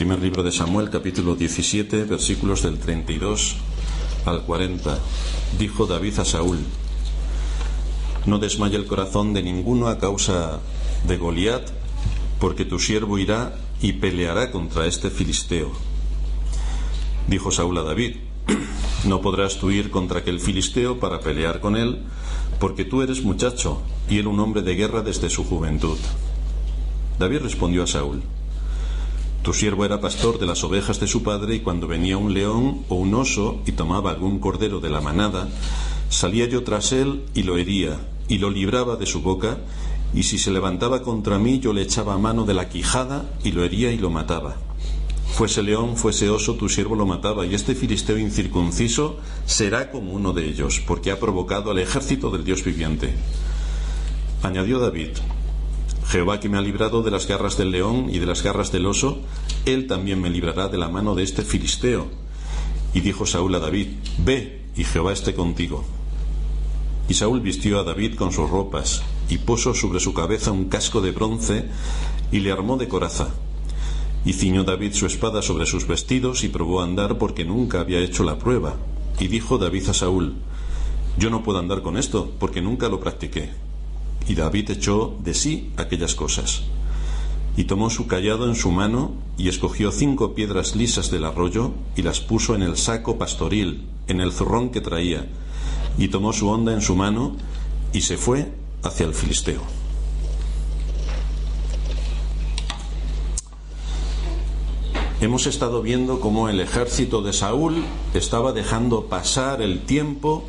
Primer libro de Samuel, capítulo 17, versículos del 32 al 40. Dijo David a Saúl: no desmaye el corazón de ninguno a causa de Goliat, porque tu siervo irá y peleará contra este filisteo. Dijo Saúl a David: no podrás tú ir contra aquel filisteo para pelear con él, porque tú eres muchacho y él un hombre de guerra desde su juventud. David respondió a Saúl: tu siervo era pastor de las ovejas de su padre, y cuando venía un león o un oso y tomaba algún cordero de la manada, salía yo tras él y lo hería y lo libraba de su boca, y si se levantaba contra mí yo le echaba mano de la quijada y lo hería y lo mataba. Fuese león, fuese oso, tu siervo lo mataba, y este filisteo incircunciso será como uno de ellos, porque ha provocado al ejército del Dios viviente. Añadió David: Jehová, que me ha librado de las garras del león y de las garras del oso, él también me librará de la mano de este filisteo. Y dijo Saúl a David: ve, y Jehová esté contigo. Y Saúl vistió a David con sus ropas, y puso sobre su cabeza un casco de bronce, y le armó de coraza. Y ciñó David su espada sobre sus vestidos, y probó a andar, porque nunca había hecho la prueba. Y dijo David a Saúl: yo no puedo andar con esto, porque nunca lo practiqué. Y David echó de sí aquellas cosas. Y tomó su cayado en su mano, y escogió 5 piedras lisas del arroyo, y las puso en el saco pastoril, en el zurrón que traía. Y tomó su honda en su mano, y se fue hacia el filisteo. Hemos estado viendo cómo el ejército de Saúl estaba dejando pasar el tiempo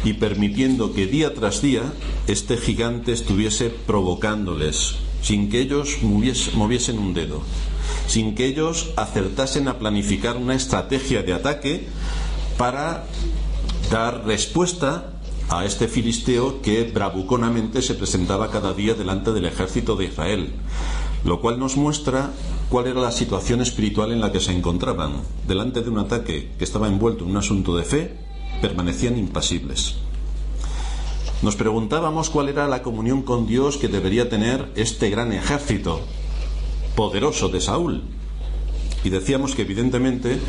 y permitiendo que día tras día este gigante estuviese provocándoles, sin que ellos moviesen un dedo, sin que ellos acertasen a planificar una estrategia de ataque para dar respuesta a este filisteo que bravuconamente se presentaba cada día delante del ejército de Israel, lo cual nos muestra cuál era la situación espiritual en la que se encontraban. Delante de un ataque que estaba envuelto en un asunto de fe, permanecían impasibles. Nos preguntábamos cuál era la comunión con Dios que debería tener este gran ejército poderoso de Saúl, y decíamos que evidentemente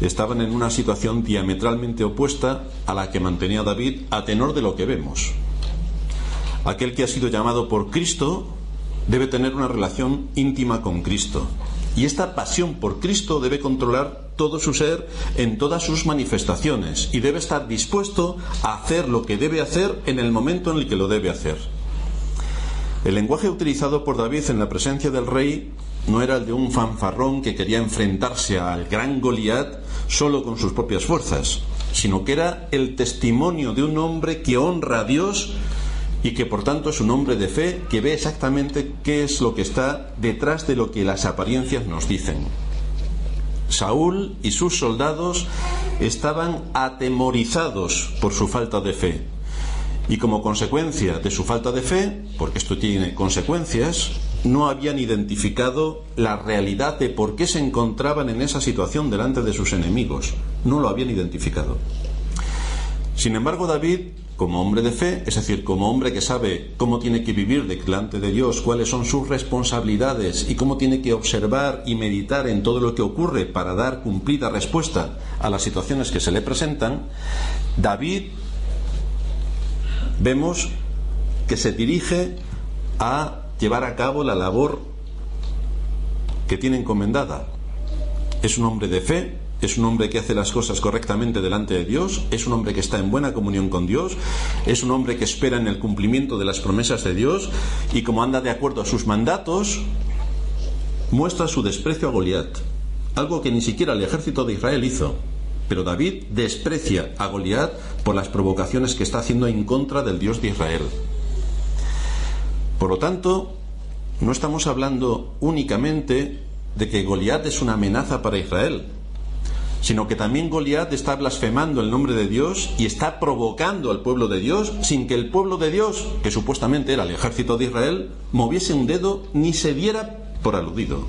estaban en una situación diametralmente opuesta a la que mantenía David, a tenor de lo que vemos. Aquel que ha sido llamado por Cristo debe tener una relación íntima con Cristo, y esta pasión por Cristo debe controlar todo su ser en todas sus manifestaciones, y debe estar dispuesto a hacer lo que debe hacer en el momento en el que lo debe hacer. El lenguaje utilizado por David en la presencia del rey no era el de un fanfarrón que quería enfrentarse al gran Goliat solo con sus propias fuerzas, sino que era el testimonio de un hombre que honra a Dios y que por tanto es un hombre de fe, que ve exactamente qué es lo que está detrás de lo que las apariencias nos dicen. Saúl y sus soldados estaban atemorizados por su falta de fe, y como consecuencia de su falta de fe, porque esto tiene consecuencias, no habían identificado la realidad de por qué se encontraban en esa situación delante de sus enemigos. No lo habían identificado. Sin embargo, David, como hombre de fe, es decir, como hombre que sabe cómo tiene que vivir delante de Dios, cuáles son sus responsabilidades y cómo tiene que observar y meditar en todo lo que ocurre para dar cumplida respuesta a las situaciones que se le presentan, David, vemos que se dirige a llevar a cabo la labor que tiene encomendada. Es un hombre de fe, es un hombre que hace las cosas correctamente delante de Dios, es un hombre que está en buena comunión con Dios, es un hombre que espera en el cumplimiento de las promesas de Dios, y como anda de acuerdo a sus mandatos, muestra su desprecio a Goliat, algo que ni siquiera el ejército de Israel hizo. Pero David desprecia a Goliat por las provocaciones que está haciendo en contra del Dios de Israel. Por lo tanto, no estamos hablando únicamente de que Goliat es una amenaza para Israel, sino que también Goliat está blasfemando el nombre de Dios y está provocando al pueblo de Dios sin que el pueblo de Dios, que supuestamente era el ejército de Israel, moviese un dedo ni se diera por aludido.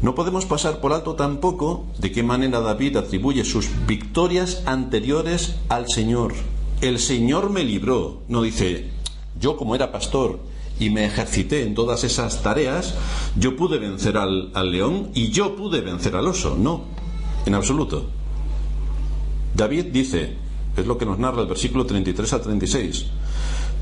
No podemos pasar por alto tampoco de qué manera David atribuye sus victorias anteriores al Señor. El Señor me libró. No dice: yo como era pastor y me ejercité en todas esas tareas, yo pude vencer al león y yo pude vencer al oso. No, en absoluto. David dice, es lo que nos narra el versículo 33 al 36,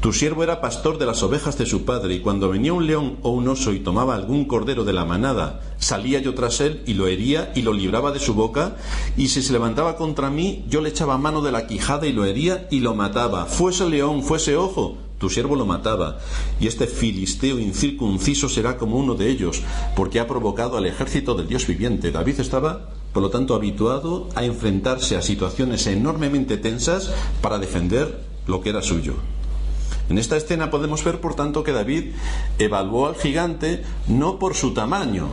tu siervo era pastor de las ovejas de su padre, y cuando venía un león o un oso y tomaba algún cordero de la manada, salía yo tras él y lo hería y lo libraba de su boca, y si se levantaba contra mí, yo le echaba mano de la quijada y lo hería y lo mataba. Fuese león, fuese ojo, tu siervo lo mataba. Y este filisteo incircunciso será como uno de ellos, porque ha provocado al ejército del Dios viviente. David estaba, por lo tanto, habituado a enfrentarse a situaciones enormemente tensas para defender lo que era suyo. En esta escena podemos ver, por tanto, que David evaluó al gigante no por su tamaño,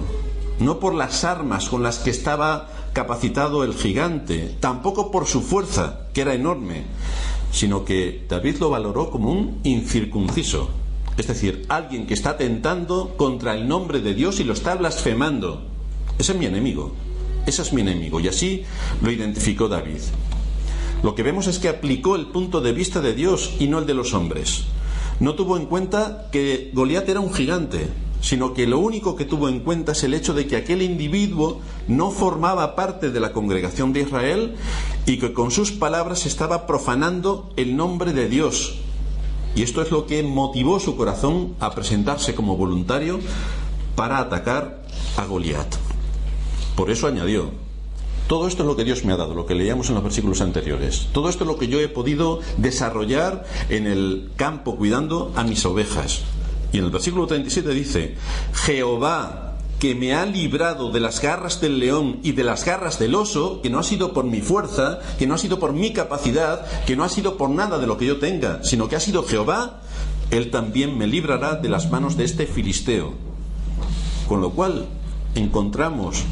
no por las armas con las que estaba capacitado el gigante, tampoco por su fuerza, que era enorme, sino que David lo valoró como un incircunciso, es decir, alguien que está atentando contra el nombre de Dios y lo está blasfemando. Ese es mi enemigo, ese es mi enemigo, y así lo identificó David. Lo que vemos es que aplicó el punto de vista de Dios y no el de los hombres. No tuvo en cuenta que Goliat era un gigante, sino que lo único que tuvo en cuenta es el hecho de que aquel individuo no formaba parte de la congregación de Israel y que con sus palabras estaba profanando el nombre de Dios. Y esto es lo que motivó su corazón a presentarse como voluntario para atacar a Goliat. Por eso añadió, todo esto es lo que Dios me ha dado, lo que leíamos en los versículos anteriores. Todo esto es lo que yo he podido desarrollar en el campo cuidando a mis ovejas. Y en el versículo 37 dice, Jehová, que me ha librado de las garras del león y de las garras del oso, que no ha sido por mi fuerza, que no ha sido por mi capacidad, que no ha sido por nada de lo que yo tenga, sino que ha sido Jehová, Él también me librará de las manos de este filisteo. Con lo cual encontramos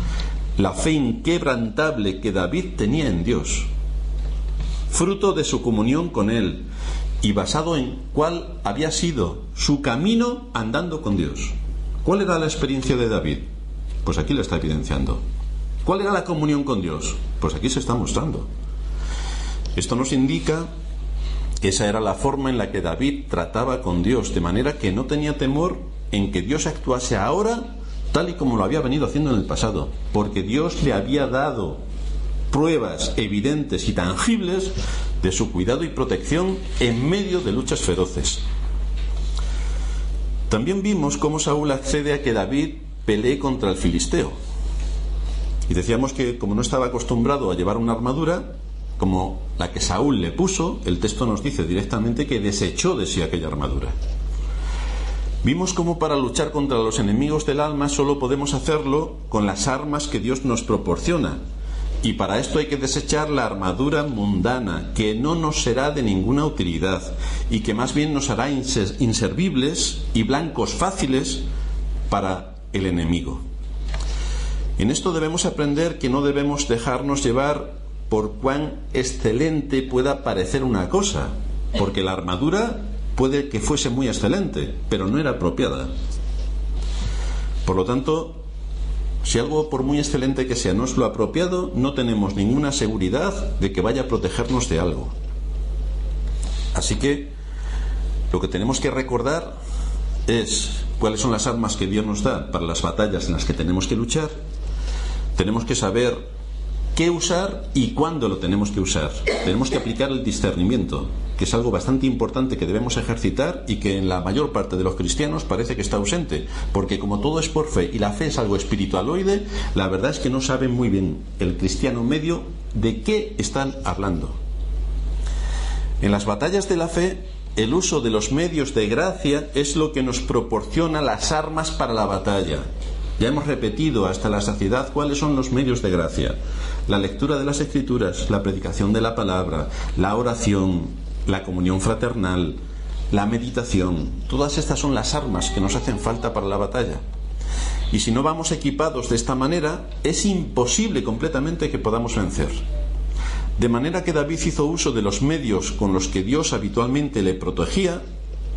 la fe inquebrantable que David tenía en Dios, fruto de su comunión con Él y basado en cuál había sido su camino andando con Dios. ¿Cuál era la experiencia de David? Pues aquí la está evidenciando. ¿Cuál era la comunión con Dios? Pues aquí se está mostrando. Esto nos indica que esa era la forma en la que David trataba con Dios, de manera que no tenía temor en que Dios actuase ahora tal y como lo había venido haciendo en el pasado, porque Dios le había dado pruebas evidentes y tangibles de su cuidado y protección en medio de luchas feroces. También vimos cómo Saúl accede a que David pelee contra el filisteo. Y decíamos que como no estaba acostumbrado a llevar una armadura como la que Saúl le puso, el texto nos dice directamente que desechó de sí aquella armadura. Vimos cómo para luchar contra los enemigos del alma solo podemos hacerlo con las armas que Dios nos proporciona. Y para esto hay que desechar la armadura mundana, que no nos será de ninguna utilidad y que más bien nos hará inservibles y blancos fáciles para el enemigo. En esto debemos aprender que no debemos dejarnos llevar por cuán excelente pueda parecer una cosa, porque la armadura puede que fuese muy excelente, pero no era apropiada. Por lo tanto, si algo, por muy excelente que sea, no es lo apropiado, no tenemos ninguna seguridad de que vaya a protegernos de algo. Así que lo que tenemos que recordar es cuáles son las armas que Dios nos da para las batallas en las que tenemos que luchar. Tenemos que saber qué usar y cuándo lo tenemos que usar. Tenemos que aplicar el discernimiento, que es algo bastante importante que debemos ejercitar y que en la mayor parte de los cristianos parece que está ausente, porque como todo es por fe y la fe es algo espiritualoide, la verdad es que no saben muy bien el cristiano medio de qué están hablando. En las batallas de la fe, el uso de los medios de gracia es lo que nos proporciona las armas para la batalla. Ya hemos repetido hasta la saciedad cuáles son los medios de gracia: la lectura de las Escrituras, la predicación de la palabra, la oración, la comunión fraternal, la meditación. Todas estas son las armas que nos hacen falta para la batalla. Y si no vamos equipados de esta manera, es imposible completamente que podamos vencer. De manera que David hizo uso de los medios con los que Dios habitualmente le protegía,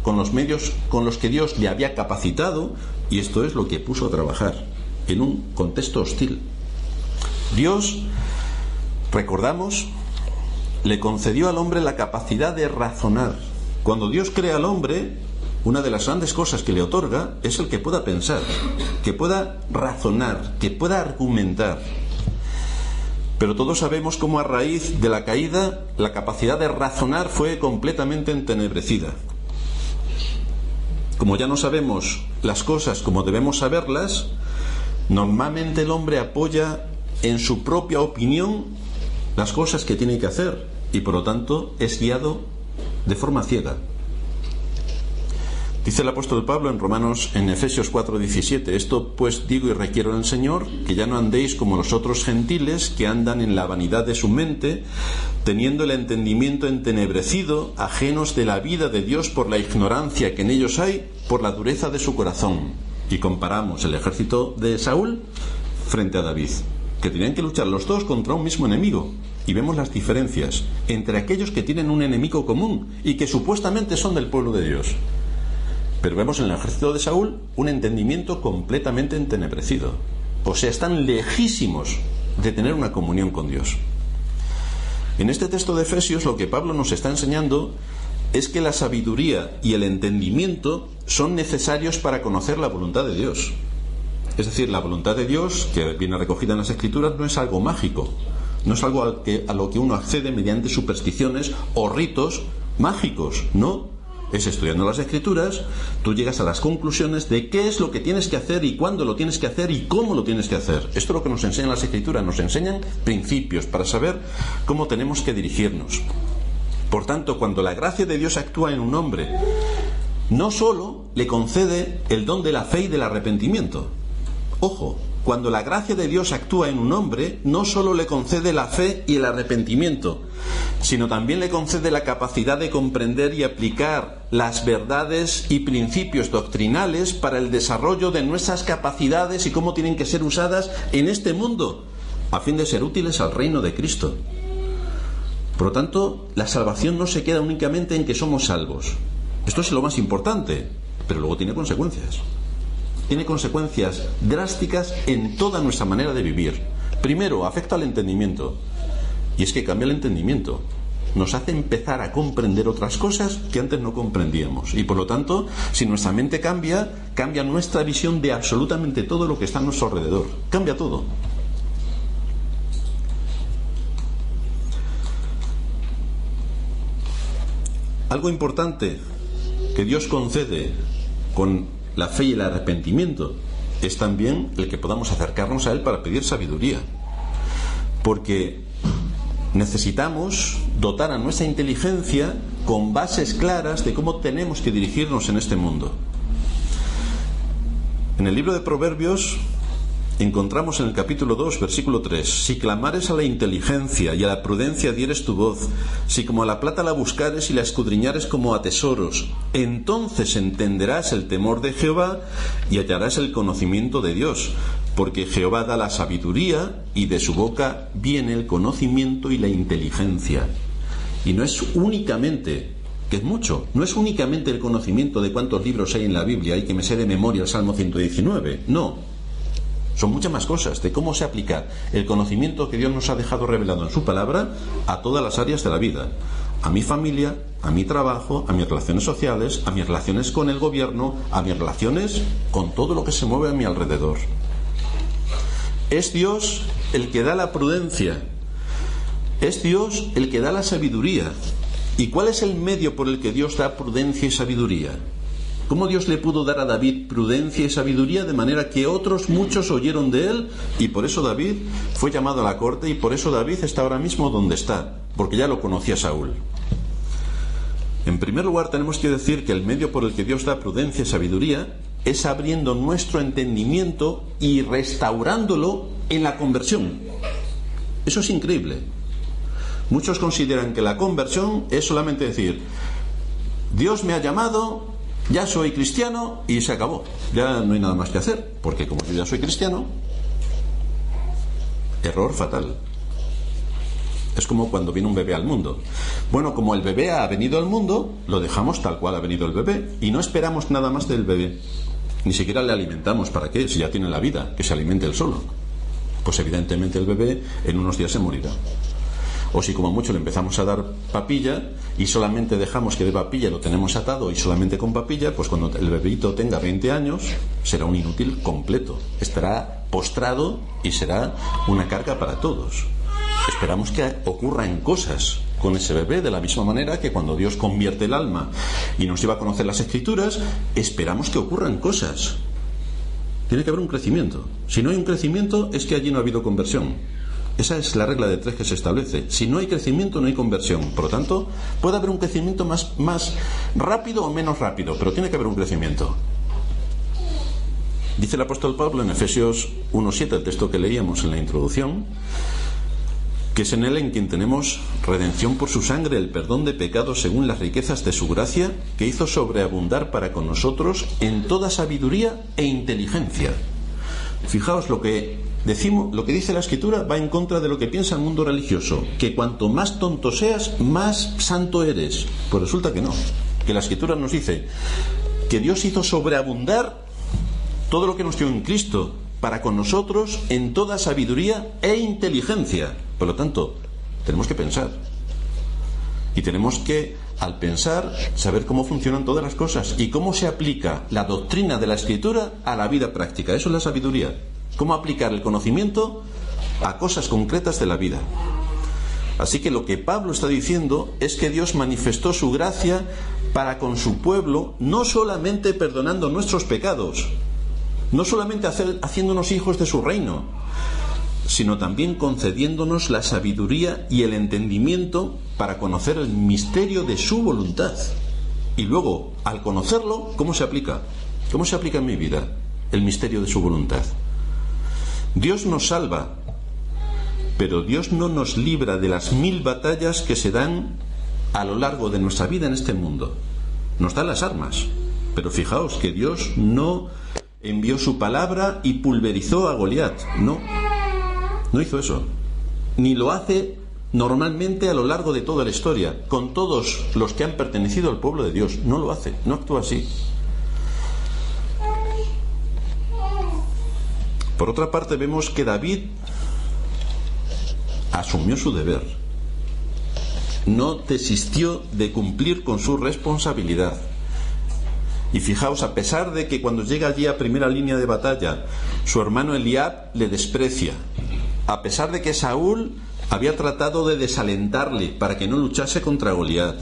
con los medios con los que Dios le había capacitado, y esto es lo que puso a trabajar en un contexto hostil. Dios, recordamos, le concedió al hombre la capacidad de razonar. Cuando Dios crea al hombre, una de las grandes cosas que le otorga es el que pueda pensar, que pueda razonar, que pueda argumentar. Pero todos sabemos cómo a raíz de la caída la capacidad de razonar fue completamente entenebrecida. Como ya no sabemos las cosas como debemos saberlas, normalmente el hombre apoya en su propia opinión las cosas que tiene que hacer y por lo tanto es guiado de forma ciega. Dice el apóstol Pablo en Efesios 4:17: esto pues digo y requiero en el Señor, que ya no andéis como los otros gentiles que andan en la vanidad de su mente, teniendo el entendimiento entenebrecido, ajenos de la vida de Dios por la ignorancia que en ellos hay, por la dureza de su corazón. Y comparamos el ejército de Saúl frente a David, que tenían que luchar los dos contra un mismo enemigo. Y vemos las diferencias entre aquellos que tienen un enemigo común y que supuestamente son del pueblo de Dios. Pero vemos en el ejército de Saúl un entendimiento completamente entenebrecido. O sea, están lejísimos de tener una comunión con Dios. En este texto de Efesios lo que Pablo nos está enseñando es que la sabiduría y el entendimiento son necesarios para conocer la voluntad de Dios. Es decir, la voluntad de Dios, que viene recogida en las Escrituras, no es algo mágico, no es algo a lo que uno accede mediante supersticiones o ritos mágicos, no. Es estudiando las Escrituras, tú llegas a las conclusiones de qué es lo que tienes que hacer y cuándo lo tienes que hacer y cómo lo tienes que hacer. Esto es lo que nos enseñan las Escrituras, nos enseñan principios para saber cómo tenemos que dirigirnos. Por tanto, cuando la gracia de Dios actúa en un hombre, no solo le concede el don de la fe y del arrepentimiento. Ojo, cuando la gracia de Dios actúa en un hombre, no solo le concede la fe y el arrepentimiento, sino también le concede la capacidad de comprender y aplicar las verdades y principios doctrinales para el desarrollo de nuestras capacidades y cómo tienen que ser usadas en este mundo, a fin de ser útiles al reino de Cristo. Por lo tanto, la salvación no se queda únicamente en que somos salvos. Esto es lo más importante, pero luego tiene consecuencias. Tiene consecuencias drásticas en toda nuestra manera de vivir. Primero, afecta al entendimiento. Y es que cambia el entendimiento. Nos hace empezar a comprender otras cosas que antes no comprendíamos. Y por lo tanto, si nuestra mente cambia, cambia nuestra visión de absolutamente todo lo que está a nuestro alrededor. Cambia todo. Algo importante que Dios concede con la fe y el arrepentimiento es también el que podamos acercarnos a Él para pedir sabiduría, porque necesitamos dotar a nuestra inteligencia con bases claras de cómo tenemos que dirigirnos en este mundo. En el libro de Proverbios encontramos en el capítulo 2, versículo 3: si clamares a la inteligencia y a la prudencia dieres tu voz, si como a la plata la buscares y la escudriñares como a tesoros, entonces entenderás el temor de Jehová y hallarás el conocimiento de Dios, porque Jehová da la sabiduría y de su boca viene el conocimiento y la inteligencia. Y no es únicamente, que es mucho, no es únicamente el conocimiento de cuántos libros hay en la Biblia y que me sé de memoria el Salmo 119, no. Son muchas más cosas de cómo se aplica el conocimiento que Dios nos ha dejado revelado en su palabra a todas las áreas de la vida. A mi familia, a mi trabajo, a mis relaciones sociales, a mis relaciones con el gobierno, a mis relaciones con todo lo que se mueve a mi alrededor. Es Dios el que da la prudencia. Es Dios el que da la sabiduría. ¿Y cuál es el medio por el que Dios da prudencia y sabiduría? ¿Cómo Dios le pudo dar a David prudencia y sabiduría de manera que otros muchos oyeron de él? Y por eso David fue llamado a la corte y por eso David está ahora mismo donde está, porque ya lo conocía Saúl. En primer lugar, tenemos que decir que el medio por el que Dios da prudencia y sabiduría es abriendo nuestro entendimiento y restaurándolo en la conversión. Eso es increíble. Muchos consideran que la conversión es solamente decir: Dios me ha llamado, ya soy cristiano y se acabó. Ya no hay nada más que hacer, porque como yo ya soy cristiano, error fatal. Es como cuando viene un bebé al mundo. Bueno, como el bebé ha venido al mundo, lo dejamos tal cual ha venido el bebé y no esperamos nada más del bebé. Ni siquiera le alimentamos. ¿Para qué? Si ya tiene la vida, que se alimente él solo. Pues evidentemente el bebé en unos días se morirá. O si como mucho le empezamos a dar papilla y solamente dejamos que de papilla lo tenemos atado y solamente con papilla, pues cuando el bebito tenga 20 años será un inútil completo, estará postrado y será una carga para todos. Esperamos que ocurran cosas con ese bebé, de la misma manera que cuando Dios convierte el alma y nos lleva a conocer las Escrituras, esperamos que ocurran cosas. Tiene que haber un crecimiento. Si no hay un crecimiento, es que allí no ha habido conversión. Esa es la regla de 3 que se establece. Si no hay crecimiento, no hay conversión. Por lo tanto, puede haber un crecimiento más rápido o menos rápido, pero tiene que haber un crecimiento. Dice el apóstol Pablo en Efesios 1:7, el texto que leíamos en la introducción, que es en él en quien tenemos redención por su sangre, el perdón de pecados según las riquezas de su gracia, que hizo sobreabundar para con nosotros en toda sabiduría e inteligencia. Fijaos, lo que dice la Escritura va en contra de lo que piensa el mundo religioso, que cuanto más tonto seas, más santo eres. Pues resulta que no, que la Escritura nos dice que Dios hizo sobreabundar todo lo que nos dio en Cristo para con nosotros en toda sabiduría e inteligencia. Por lo tanto, tenemos que pensar. Y tenemos que, al pensar, saber cómo funcionan todas las cosas y cómo se aplica la doctrina de la Escritura a la vida práctica. Eso es la sabiduría. Cómo aplicar el conocimiento a cosas concretas de la vida. Así que lo que Pablo está diciendo es que Dios manifestó su gracia para con su pueblo, no solamente perdonando nuestros pecados, no solamente haciéndonos hijos de su reino, sino también concediéndonos la sabiduría y el entendimiento para conocer el misterio de su voluntad. Y luego, al conocerlo, ¿cómo se aplica? ¿Cómo se aplica en mi vida el misterio de su voluntad? Dios nos salva, pero Dios no nos libra de las 1000 batallas que se dan a lo largo de nuestra vida en este mundo. Nos da las armas, pero fijaos que Dios no envió su palabra y pulverizó a Goliat. No hizo eso. Ni lo hace normalmente a lo largo de toda la historia, con todos los que han pertenecido al pueblo de Dios. No lo hace, no actúa así. Por otra parte, vemos que David asumió su deber. No desistió de cumplir con su responsabilidad. Y fijaos, a pesar de que cuando llega allí a primera línea de batalla, su hermano Eliab le desprecia, a pesar de que Saúl había tratado de desalentarle para que no luchase contra Goliat,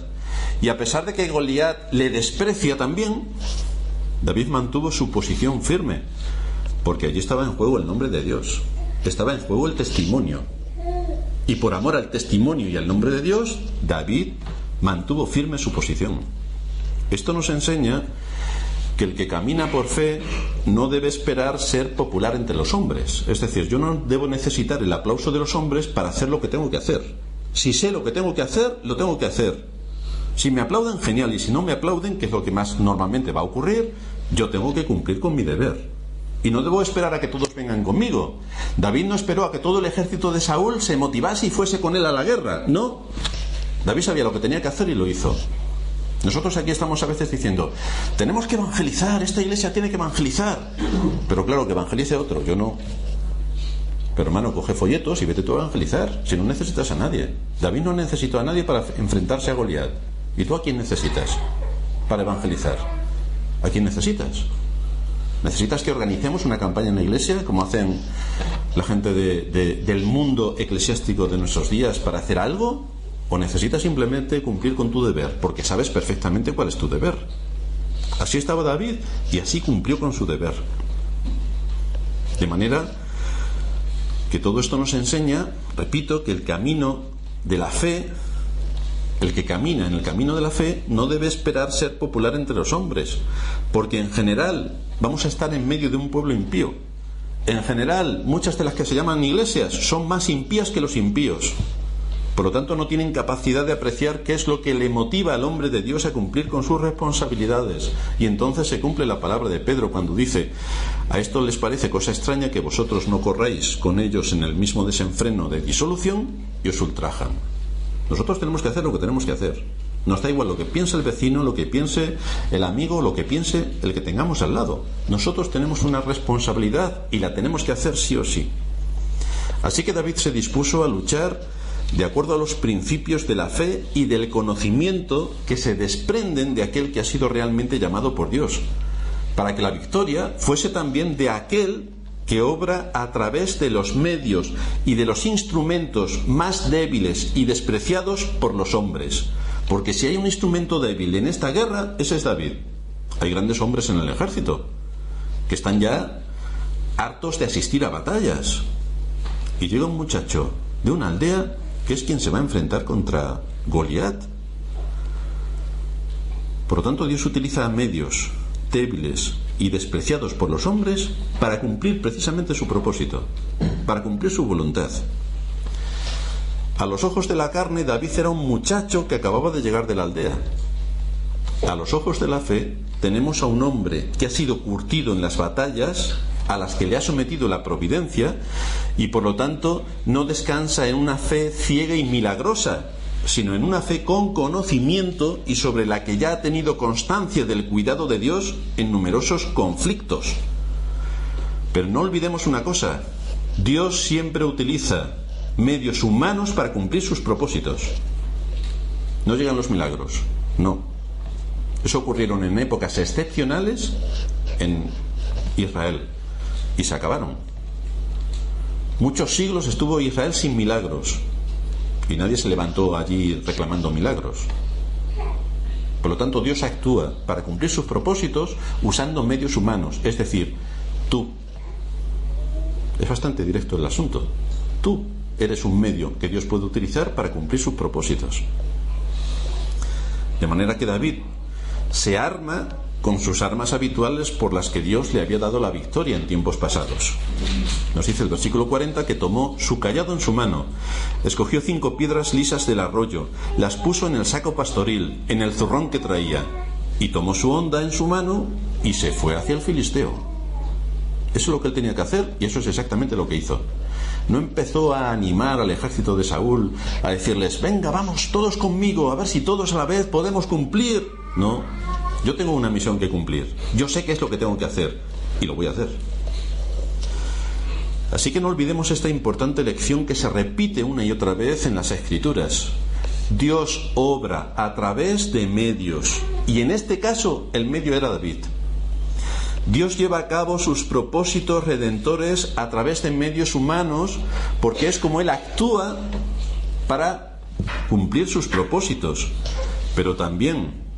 y a pesar de que Goliat le desprecia también, David mantuvo su posición firme, porque allí estaba en juego el nombre de Dios, estaba en juego el testimonio, y por amor al testimonio y al nombre de Dios, David mantuvo firme su posición. Esto nos enseña que el que camina por fe no debe esperar ser popular entre los hombres. Es decir, yo no debo necesitar el aplauso de los hombres para hacer lo que tengo que hacer. Si sé lo que tengo que hacer, lo tengo que hacer. Si me aplauden, genial, y si no me aplauden, que es lo que más normalmente va a ocurrir, yo tengo que cumplir con mi deber. Y no debo esperar a que todos vengan conmigo. David no esperó a que todo el ejército de Saúl se motivase y fuese con él a la guerra. No. David sabía lo que tenía que hacer y lo hizo. Nosotros aquí estamos a veces diciendo, tenemos que evangelizar, esta iglesia tiene que evangelizar. Pero claro, que evangelice otro, yo no. Pero hermano, coge folletos y vete tú a evangelizar, si no necesitas a nadie. David no necesitó a nadie para enfrentarse a Goliat. ¿Y tú a quién necesitas para evangelizar? ¿A quién necesitas? ¿Necesitas que organicemos una campaña en la iglesia, como hacen la gente del mundo eclesiástico de nuestros días, para hacer algo? ¿O necesitas simplemente cumplir con tu deber? Porque sabes perfectamente cuál es tu deber. Así estaba David y así cumplió con su deber. De manera que todo esto nos enseña, repito, que el camino de la fe, el que camina en el camino de la fe, no debe esperar ser popular entre los hombres, porque en general vamos a estar en medio de un pueblo impío. En general, muchas de las que se llaman iglesias son más impías que los impíos. Por lo tanto, no tienen capacidad de apreciar qué es lo que le motiva al hombre de Dios a cumplir con sus responsabilidades. Y entonces se cumple la palabra de Pedro cuando dice, a esto les parece cosa extraña que vosotros no corráis con ellos en el mismo desenfreno de disolución y os ultrajan. Nosotros tenemos que hacer lo que tenemos que hacer. Nos da igual lo que piense el vecino, lo que piense el amigo, lo que piense el que tengamos al lado. Nosotros tenemos una responsabilidad y la tenemos que hacer sí o sí. Así que David se dispuso a luchar de acuerdo a los principios de la fe y del conocimiento que se desprenden de aquel que ha sido realmente llamado por Dios, para que la victoria fuese también de aquel que obra a través de los medios y de los instrumentos más débiles y despreciados por los hombres. Porque si hay un instrumento débil en esta guerra, ese es David. Hay grandes hombres en el ejército que están ya hartos de asistir a batallas. Y llega un muchacho de una aldea que es quien se va a enfrentar contra Goliat. Por lo tanto, Dios utiliza medios débiles y despreciados por los hombres para cumplir precisamente su propósito, para cumplir su voluntad. A los ojos de la carne, David era un muchacho que acababa de llegar de la aldea. A los ojos de la fe, tenemos a un hombre que ha sido curtido en las batallas a las que le ha sometido la providencia y por lo tanto no descansa en una fe ciega y milagrosa, sino en una fe con conocimiento y sobre la que ya ha tenido constancia del cuidado de Dios en numerosos conflictos. Pero no olvidemos una cosa: Dios siempre utiliza medios humanos para cumplir sus propósitos. No llegan los milagros, no. Eso ocurrieron en épocas excepcionales en Israel y se acabaron. Muchos siglos estuvo Israel sin milagros y nadie se levantó allí reclamando milagros. Por lo tanto, Dios actúa para cumplir sus propósitos usando medios humanos, es decir, tú. Es bastante directo el asunto. Tú eres un medio que Dios puede utilizar para cumplir sus propósitos. De manera que David se arma con sus armas habituales por las que Dios le había dado la victoria en tiempos pasados. Nos dice el versículo 40 que tomó su cayado en su mano, escogió 5 piedras lisas del arroyo, las puso en el saco pastoril, en el zurrón que traía, y tomó su honda en su mano y se fue hacia el filisteo. Eso es lo que él tenía que hacer y eso es exactamente lo que hizo. No empezó a animar al ejército de Saúl, a decirles: venga, vamos todos conmigo, a ver si todos a la vez podemos cumplir. No, yo tengo una misión que cumplir. Yo sé qué es lo que tengo que hacer y lo voy a hacer. Así que no olvidemos esta importante lección que se repite una y otra vez en las Escrituras. Dios obra a través de medios, y en este caso el medio era David. Dios lleva a cabo sus propósitos redentores a través de medios humanos, porque es como Él actúa para cumplir sus propósitos. Pero también,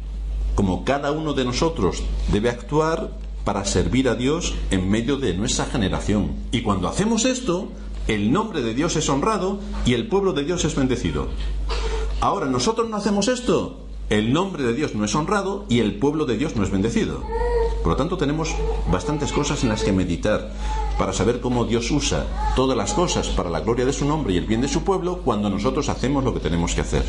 como cada uno de nosotros debe actuar para servir a Dios en medio de nuestra generación. Y cuando hacemos esto, el nombre de Dios es honrado y el pueblo de Dios es bendecido. Ahora, nosotros no hacemos esto, el nombre de Dios no es honrado y el pueblo de Dios no es bendecido. Por lo tanto, tenemos bastantes cosas en las que meditar para saber cómo Dios usa todas las cosas para la gloria de su nombre y el bien de su pueblo cuando nosotros hacemos lo que tenemos que hacer.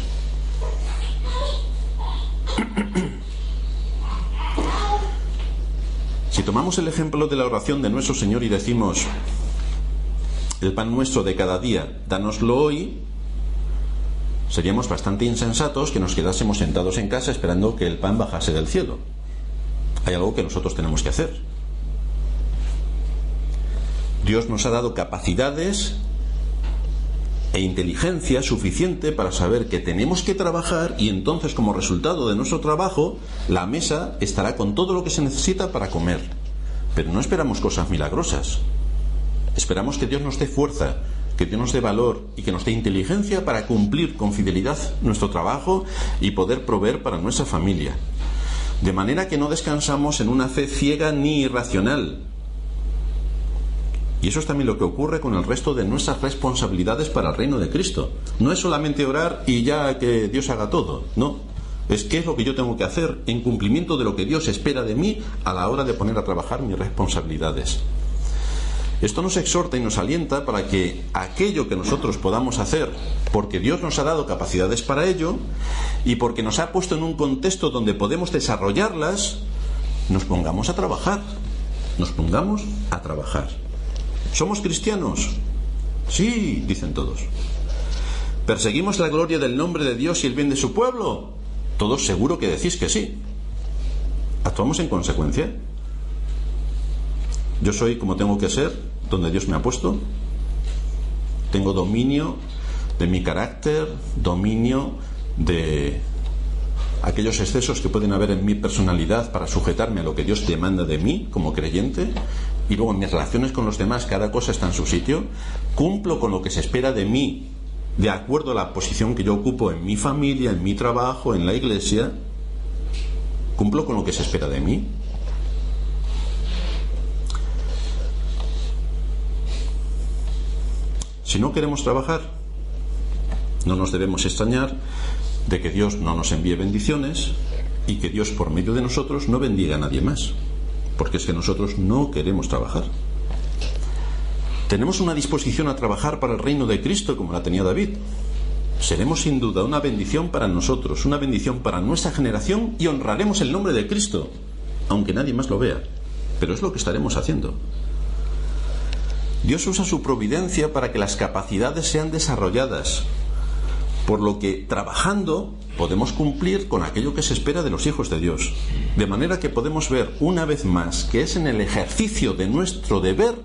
Si tomamos el ejemplo de la oración de nuestro Señor y decimos: el pan nuestro de cada día, dánoslo hoy, seríamos bastante insensatos que nos quedásemos sentados en casa esperando que el pan bajase del cielo. Hay algo que nosotros tenemos que hacer. Dios nos ha dado capacidades e inteligencia suficiente para saber que tenemos que trabajar, y entonces, como resultado de nuestro trabajo, la mesa estará con todo lo que se necesita para comer. Pero no esperamos cosas milagrosas. Esperamos que Dios nos dé fuerza, que Dios nos dé valor y que nos dé inteligencia para cumplir con fidelidad nuestro trabajo y poder proveer para nuestra familia. De manera que no descansamos en una fe ciega ni irracional. Y eso es también lo que ocurre con el resto de nuestras responsabilidades para el reino de Cristo. No es solamente orar y ya que Dios haga todo, no. Es qué es lo que yo tengo que hacer en cumplimiento de lo que Dios espera de mí a la hora de poner a trabajar mis responsabilidades. Esto nos exhorta y nos alienta para que aquello que nosotros podamos hacer, porque Dios nos ha dado capacidades para ello y porque nos ha puesto en un contexto donde podemos desarrollarlas, nos pongamos a trabajar. Nos pongamos a trabajar. ¿Somos cristianos? Sí, dicen todos. ¿Perseguimos la gloria del nombre de Dios y el bien de su pueblo? Todos seguro que decís que sí. ¿Actuamos en consecuencia? Yo soy como tengo que ser, donde Dios me ha puesto. Tengo dominio de mi carácter, dominio de aquellos excesos que pueden haber en mi personalidad para sujetarme a lo que Dios demanda de mí como creyente, y luego en mis relaciones con los demás cada cosa está en su sitio, cumplo con lo que se espera de mí de acuerdo a la posición que yo ocupo en mi familia, en mi trabajo, en la iglesia, cumplo con lo que se espera de mí. Si no queremos trabajar, no nos debemos extrañar de que Dios no nos envíe bendiciones y que Dios por medio de nosotros no bendiga a nadie más, porque es que nosotros no queremos trabajar. Tenemos una disposición a trabajar para el reino de Cristo como la tenía David. Seremos sin duda una bendición para nosotros, una bendición para nuestra generación, y honraremos el nombre de Cristo, aunque nadie más lo vea. Pero es lo que estaremos haciendo. Dios usa su providencia para que las capacidades sean desarrolladas, por lo que trabajando podemos cumplir con aquello que se espera de los hijos de Dios. De manera que podemos ver una vez más que es en el ejercicio de nuestro deber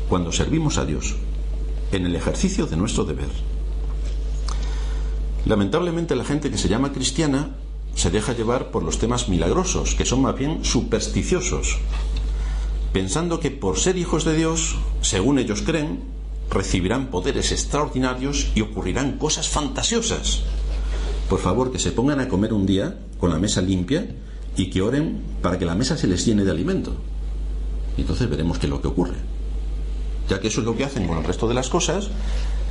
cuando servimos a Dios, en el ejercicio de nuestro deber. Lamentablemente la gente que se llama cristiana se deja llevar por los temas milagrosos, que son más bien supersticiosos, pensando que por ser hijos de Dios, según ellos creen, recibirán poderes extraordinarios y ocurrirán cosas fantasiosas. Por favor, que se pongan a comer un día con la mesa limpia y que oren para que la mesa se les llene de alimento. Y entonces veremos qué es lo que ocurre. Ya que eso es lo que hacen con el resto de las cosas,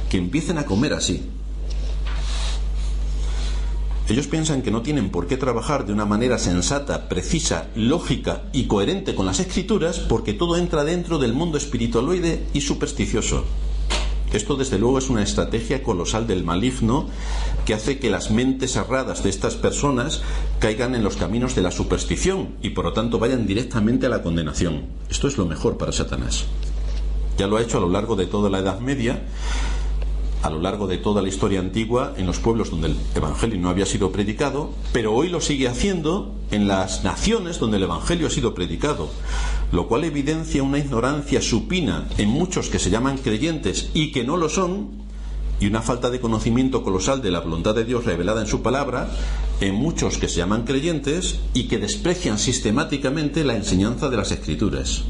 que empiecen a comer así. Ellos piensan que no tienen por qué trabajar de una manera sensata, precisa, lógica y coherente con las Escrituras, porque todo entra dentro del mundo espiritualoide y supersticioso. Esto desde luego es una estrategia colosal del maligno que hace que las mentes erradas de estas personas caigan en los caminos de la superstición y por lo tanto vayan directamente a la condenación. Esto es lo mejor para Satanás. Ya lo ha hecho a lo largo de toda la Edad Media, a lo largo de toda la historia antigua, en los pueblos donde el Evangelio no había sido predicado, pero hoy lo sigue haciendo en las naciones donde el Evangelio ha sido predicado, lo cual evidencia una ignorancia supina en muchos que se llaman creyentes y que no lo son, y una falta de conocimiento colosal de la voluntad de Dios revelada en su palabra en muchos que se llaman creyentes y que desprecian sistemáticamente la enseñanza de las Escrituras.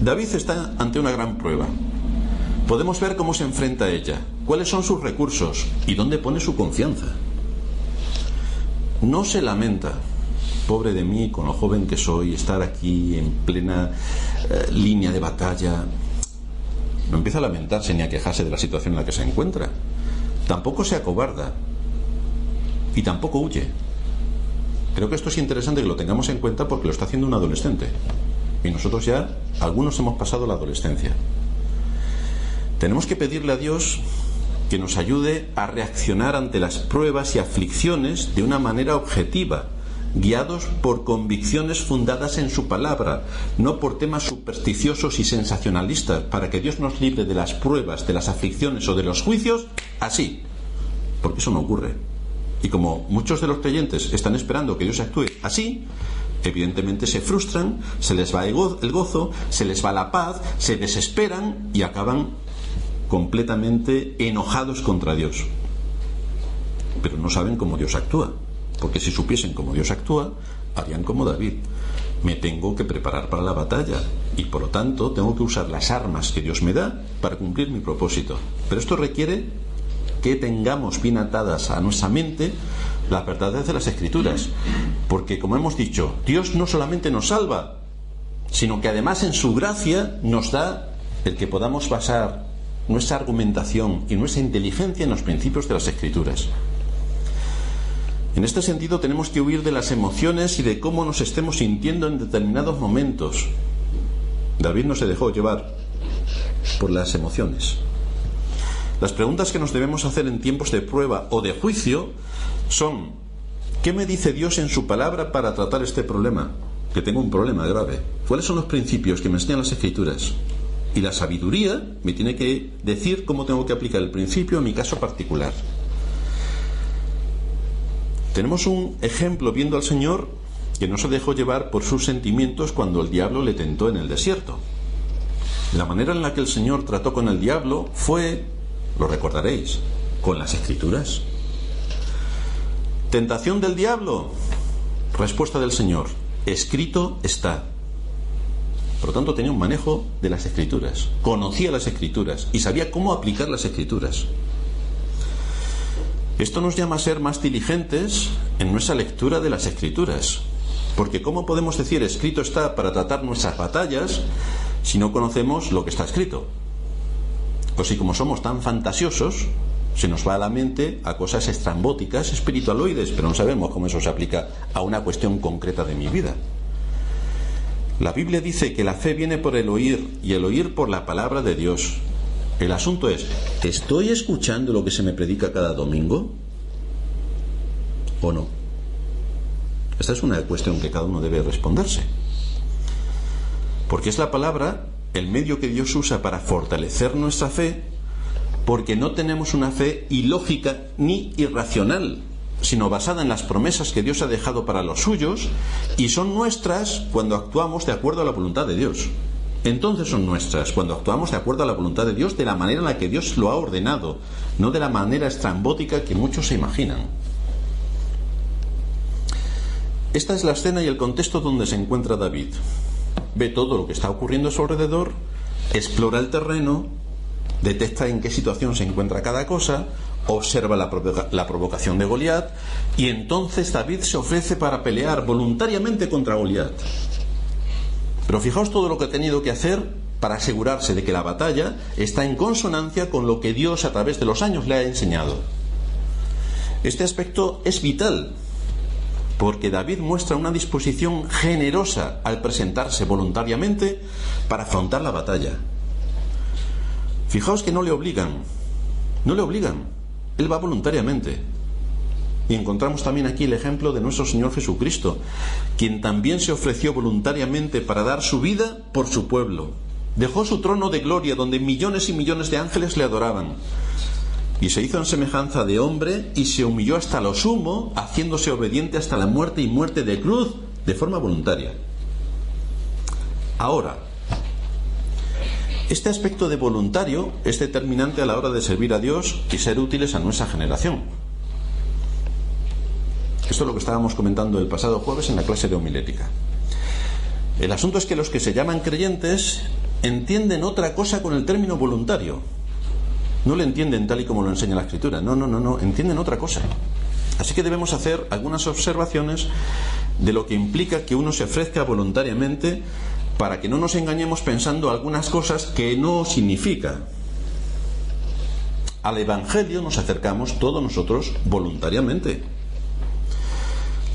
David está ante una gran prueba. Podemos ver cómo se enfrenta a ella, cuáles son sus recursos y dónde pone su confianza. No se lamenta, pobre de mí, con lo joven que soy, estar aquí en plena línea de batalla. No empieza a lamentarse ni a quejarse de la situación en la que se encuentra. Tampoco se acobarda y tampoco huye. Creo que esto es interesante que lo tengamos en cuenta porque lo está haciendo un adolescente. Y nosotros ya, algunos hemos pasado la adolescencia. Tenemos que pedirle a Dios que nos ayude a reaccionar ante las pruebas y aflicciones de una manera objetiva, guiados por convicciones fundadas en su palabra, no por temas supersticiosos y sensacionalistas, para que Dios nos libre de las pruebas, de las aflicciones o de los juicios, así, porque eso no ocurre. Y como muchos de los creyentes están esperando que Dios actúe así, evidentemente se frustran, se les va el gozo, se les va la paz, se desesperan y acaban completamente enojados contra Dios. Pero no saben cómo Dios actúa, porque si supiesen cómo Dios actúa, harían como David. Me tengo que preparar para la batalla y por lo tanto tengo que usar las armas que Dios me da para cumplir mi propósito. Pero esto requiere que tengamos bien atadas a nuestra mente las verdades de las Escrituras, porque como hemos dicho, Dios no solamente nos salva, sino que además en su gracia nos da el que podamos basar nuestra argumentación y nuestra inteligencia en los principios de las Escrituras. En este sentido tenemos que huir de las emociones y de cómo nos estemos sintiendo en determinados momentos. David no se dejó llevar por las emociones. Las preguntas que nos debemos hacer en tiempos de prueba o de juicio son: ¿qué me dice Dios en su palabra para tratar este problema? Que tengo un problema grave. ¿Cuáles son los principios que me enseñan las Escrituras? Y la sabiduría me tiene que decir cómo tengo que aplicar el principio a mi caso particular. Tenemos un ejemplo viendo al Señor que no se dejó llevar por sus sentimientos cuando el diablo le tentó en el desierto. La manera en la que el Señor trató con el diablo fue lo recordaréis, con las Escrituras. Tentación del diablo, respuesta del Señor, escrito está. Por lo tanto, tenía un manejo de las Escrituras, conocía las Escrituras y sabía cómo aplicar las Escrituras. Esto nos llama a ser más diligentes en nuestra lectura de las Escrituras, porque ¿cómo podemos decir escrito está para tratar nuestras batallas si no conocemos lo que está escrito? O si como somos tan fantasiosos, se nos va a la mente a cosas estrambóticas, espiritualoides, pero no sabemos cómo eso se aplica a una cuestión concreta de mi vida. La Biblia dice que la fe viene por el oír y el oír por la palabra de Dios. El asunto es, ¿estoy escuchando lo que se me predica cada domingo? ¿O no? Esta es una cuestión que cada uno debe responderse. Porque es la palabra el medio que Dios usa para fortalecer nuestra fe, porque no tenemos una fe ilógica ni irracional, sino basada en las promesas que Dios ha dejado para los suyos, y son nuestras cuando actuamos de acuerdo a la voluntad de Dios. Entonces son nuestras cuando actuamos de acuerdo a la voluntad de Dios, de la manera en la que Dios lo ha ordenado, no de la manera estrambótica que muchos se imaginan. Esta es la escena y el contexto donde se encuentra David. Ve todo lo que está ocurriendo a su alrededor, explora el terreno, detecta en qué situación se encuentra cada cosa, observa la provocación de Goliat, y entonces David se ofrece para pelear voluntariamente contra Goliat. Pero fijaos todo lo que ha tenido que hacer para asegurarse de que la batalla está en consonancia con lo que Dios a través de los años le ha enseñado. Este aspecto es vital, porque David muestra una disposición generosa al presentarse voluntariamente para afrontar la batalla. Fijaos que no le obligan, él va voluntariamente. Y encontramos también aquí el ejemplo de nuestro Señor Jesucristo, quien también se ofreció voluntariamente para dar su vida por su pueblo. Dejó su trono de gloria donde millones y millones de ángeles le adoraban, y se hizo en semejanza de hombre y se humilló hasta lo sumo, haciéndose obediente hasta la muerte y muerte de cruz, de forma voluntaria. Ahora, este aspecto de voluntario es determinante a la hora de servir a Dios y ser útiles a nuestra generación. Esto es lo que estábamos comentando el pasado jueves en la clase de homilética. El asunto es que los que se llaman creyentes entienden otra cosa con el término voluntario. No lo entienden tal y como lo enseña la Escritura. No, entienden otra cosa. Así que debemos hacer algunas observaciones de lo que implica que uno se ofrezca voluntariamente, para que no nos engañemos pensando algunas cosas que no significa. Al Evangelio nos acercamos todos nosotros voluntariamente.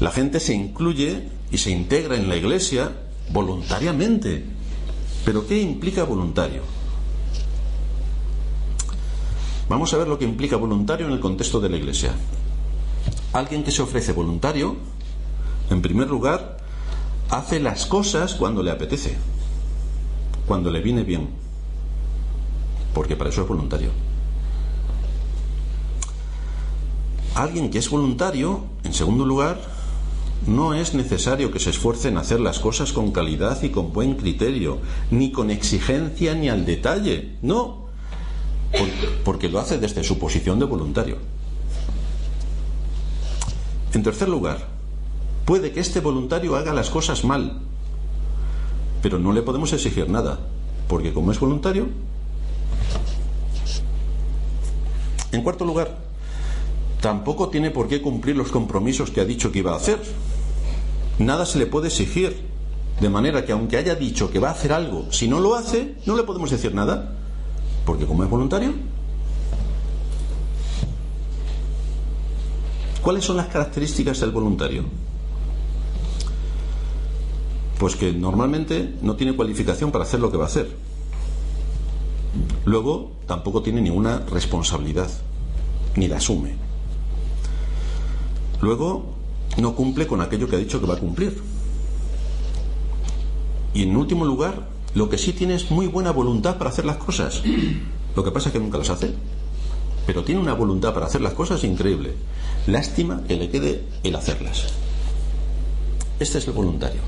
La gente se incluye y se integra en la Iglesia voluntariamente. ¿Pero qué implica voluntario? Vamos a ver lo que implica voluntario en el contexto de la Iglesia. Alguien que se ofrece voluntario, en primer lugar, hace las cosas cuando le apetece, cuando le viene bien, porque para eso es voluntario. Alguien que es voluntario, en segundo lugar, no es necesario que se esfuerce en hacer las cosas con calidad y con buen criterio, ni con exigencia ni al detalle, no, porque lo hace desde su posición de voluntario. En tercer lugar, puede que este voluntario haga las cosas mal, pero no le podemos exigir nada, porque como es voluntario. En cuarto lugar, tampoco tiene por qué cumplir los compromisos que ha dicho que iba a hacer. Nada se le puede exigir, de manera que aunque haya dicho que va a hacer algo, si no lo hace, no le podemos decir nada, porque como es voluntario. ¿Cuáles son las características del voluntario? Pues que normalmente no tiene cualificación para hacer lo que va a hacer. Luego, tampoco tiene ninguna responsabilidad, ni la asume. Luego, no cumple con aquello que ha dicho que va a cumplir. Y en último lugar, lo que sí tiene es muy buena voluntad para hacer las cosas. Lo que pasa es que nunca las hace. Pero tiene una voluntad para hacer las cosas increíble. Lástima que le quede el hacerlas. Este es el voluntario.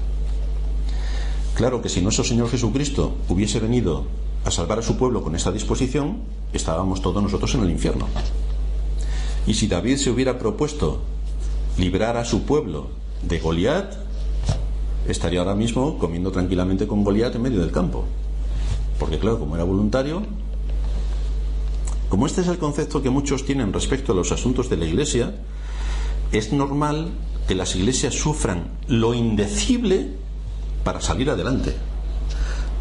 Claro que si nuestro Señor Jesucristo hubiese venido a salvar a su pueblo con esta disposición, estábamos todos nosotros en el infierno. Y si David se hubiera propuesto librar a su pueblo de Goliat, estaría ahora mismo comiendo tranquilamente con Goliat en medio del campo. Porque claro, como era voluntario, como este es el concepto que muchos tienen respecto a los asuntos de la Iglesia, es normal que las iglesias sufran lo indecible para salir adelante.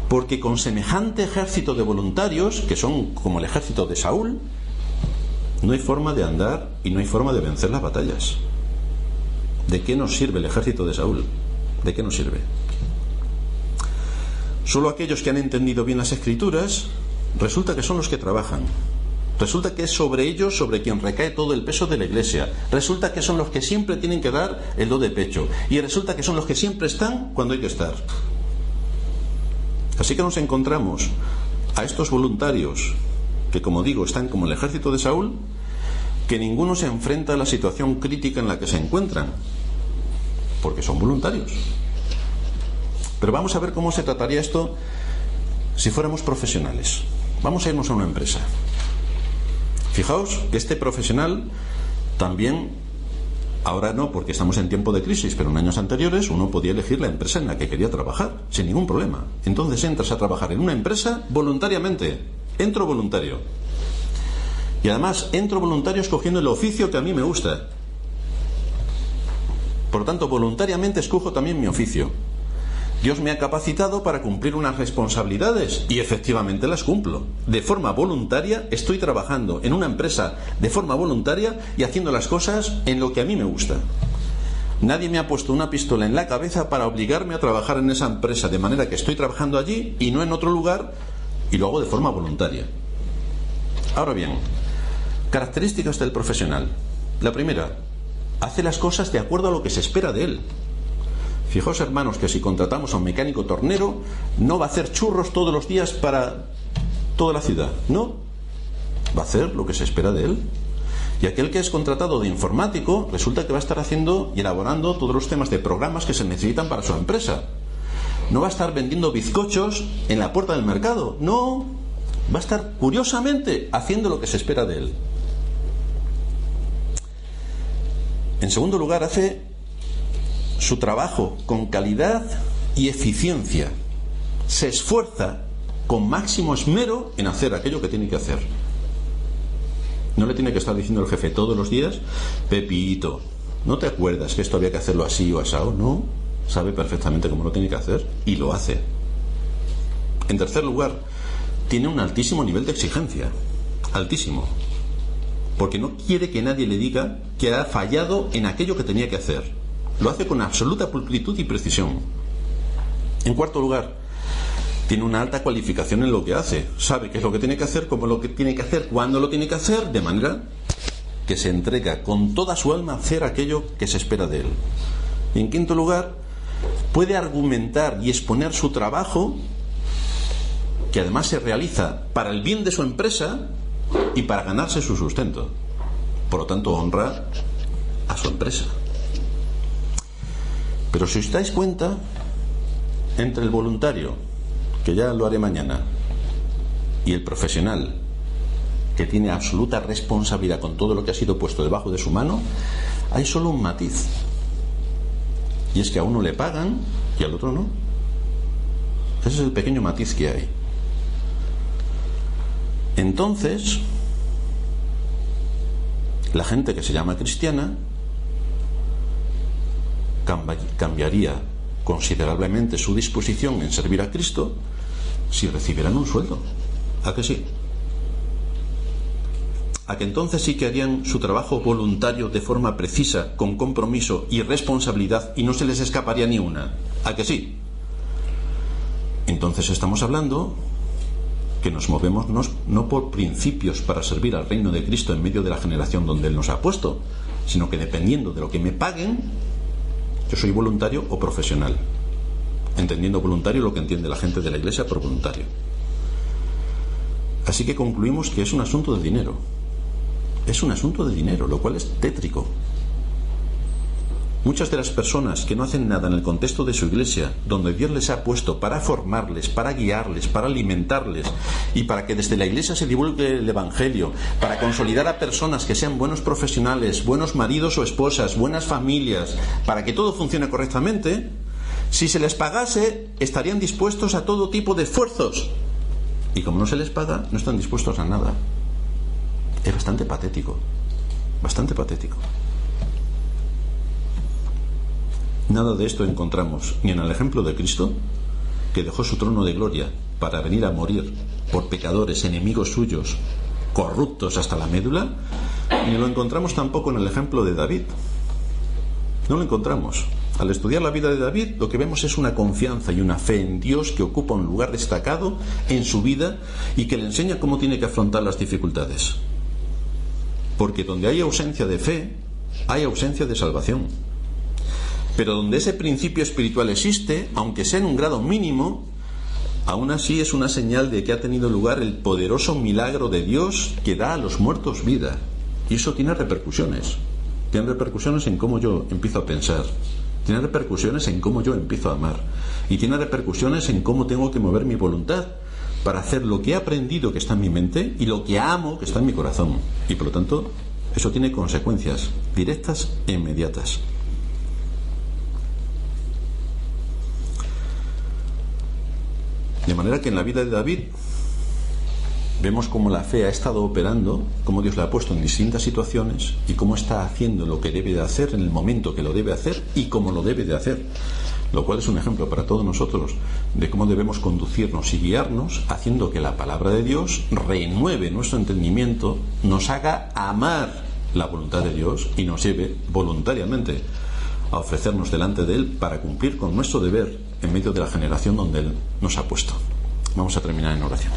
Porque con semejante ejército de voluntarios, que son como el ejército de Saúl, no hay forma de andar y no hay forma de vencer las batallas. ¿De qué nos sirve el ejército de Saúl? ¿De qué nos sirve? Solo aquellos que han entendido bien las Escrituras, resulta que son los que trabajan. Resulta que es sobre ellos sobre quien recae todo el peso de la Iglesia. Resulta que son los que siempre tienen que dar el do de pecho. Y resulta que son los que siempre están cuando hay que estar. Así que nos encontramos a estos voluntarios que, como digo, están como el ejército de Saúl, que ninguno se enfrenta a la situación crítica en la que se encuentran, porque son voluntarios. Pero vamos a ver cómo se trataría esto si fuéramos profesionales. Vamos a irnos a una empresa. Fijaos que este profesional también, ahora no porque estamos en tiempo de crisis, pero en años anteriores uno podía elegir la empresa en la que quería trabajar, sin ningún problema. Entonces entras a trabajar en una empresa voluntariamente. Entro voluntario. Y además entro voluntario escogiendo el oficio que a mí me gusta. Por lo tanto, voluntariamente escojo también mi oficio. Dios me ha capacitado para cumplir unas responsabilidades y efectivamente las cumplo. De forma voluntaria estoy trabajando en una empresa de forma voluntaria y haciendo las cosas en lo que a mí me gusta. Nadie me ha puesto una pistola en la cabeza para obligarme a trabajar en esa empresa, de manera que estoy trabajando allí y no en otro lugar, y lo hago de forma voluntaria. Ahora bien, características del profesional. La primera, hace las cosas de acuerdo a lo que se espera de él. Fijaos, hermanos, que si contratamos a un mecánico tornero, no va a hacer churros todos los días para toda la ciudad, no, va a hacer lo que se espera de él. Y aquel que es contratado de informático, resulta que va a estar haciendo y elaborando todos los temas de programas que se necesitan para su empresa. No va a estar vendiendo bizcochos en la puerta del mercado, no, va a estar curiosamente haciendo lo que se espera de él. En segundo lugar, hace su trabajo con calidad y eficiencia. Se esfuerza con máximo esmero en hacer aquello que tiene que hacer. No le tiene que estar diciendo el jefe todos los días: Pepito, ¿no te acuerdas que esto había que hacerlo así o asado? No, sabe perfectamente cómo lo tiene que hacer y lo hace. En tercer lugar, tiene un altísimo nivel de exigencia. Altísimo. Porque no quiere que nadie le diga que ha fallado en aquello que tenía que hacer. Lo hace con absoluta pulcritud y precisión. En cuarto lugar, tiene una alta cualificación en lo que hace. Sabe qué es lo que tiene que hacer, cómo lo que tiene que hacer, cuándo lo tiene que hacer, de manera que se entrega con toda su alma a hacer aquello que se espera de él. Y en quinto lugar, puede argumentar y exponer su trabajo, que además se realiza para el bien de su empresa y para ganarse su sustento. Por lo tanto, honra a su empresa. Pero si os dais cuenta, entre el voluntario, que ya lo haré mañana, y el profesional, que tiene absoluta responsabilidad con todo lo que ha sido puesto debajo de su mano, hay solo un matiz. Y es que a uno le pagan y al otro no. Ese es el pequeño matiz que hay. Entonces, la gente que se llama cristiana cambiaría considerablemente su disposición en servir a Cristo si recibieran un sueldo. ¿A que sí? ¿A que entonces sí que harían su trabajo voluntario de forma precisa, con compromiso y responsabilidad, y no se les escaparía ni una? ¿A que sí? Entonces estamos hablando que nos movemos no por principios para servir al reino de Cristo en medio de la generación donde Él nos ha puesto, sino que dependiendo de lo que me paguen, yo soy voluntario o profesional, entendiendo voluntario lo que entiende la gente de la Iglesia por voluntario. Así que concluimos que es un asunto de dinero. Es un asunto de dinero, lo cual es tétrico. Muchas de las personas que no hacen nada en el contexto de su iglesia, donde Dios les ha puesto para formarles, para guiarles, para alimentarles y para que desde la iglesia se divulgue el evangelio, para consolidar a personas que sean buenos profesionales, buenos maridos o esposas, buenas familias, para que todo funcione correctamente, si se les pagase, estarían dispuestos a todo tipo de esfuerzos. Y como no se les paga, no están dispuestos a nada. Es bastante patético. Bastante patético. Nada de esto encontramos ni en el ejemplo de Cristo, que dejó su trono de gloria para venir a morir por pecadores, enemigos suyos, corruptos hasta la médula, ni lo encontramos tampoco en el ejemplo de David. No lo encontramos. Al estudiar la vida de David, lo que vemos es una confianza y una fe en Dios que ocupa un lugar destacado en su vida y que le enseña cómo tiene que afrontar las dificultades. Porque donde hay ausencia de fe, hay ausencia de salvación. Pero donde ese principio espiritual existe, aunque sea en un grado mínimo, aún así es una señal de que ha tenido lugar el poderoso milagro de Dios que da a los muertos vida. Y eso tiene repercusiones. Tiene repercusiones en cómo yo empiezo a pensar. Tiene repercusiones en cómo yo empiezo a amar. Y tiene repercusiones en cómo tengo que mover mi voluntad para hacer lo que he aprendido que está en mi mente y lo que amo que está en mi corazón. Y por lo tanto, eso tiene consecuencias directas e inmediatas. De manera que en la vida de David vemos cómo la fe ha estado operando, cómo Dios la ha puesto en distintas situaciones y cómo está haciendo lo que debe de hacer en el momento que lo debe hacer y cómo lo debe de hacer. Lo cual es un ejemplo para todos nosotros de cómo debemos conducirnos y guiarnos, haciendo que la palabra de Dios renueve nuestro entendimiento, nos haga amar la voluntad de Dios y nos lleve voluntariamente a ofrecernos delante de Él para cumplir con nuestro deber en medio de la generación donde Él nos ha puesto. Vamos a terminar en oración.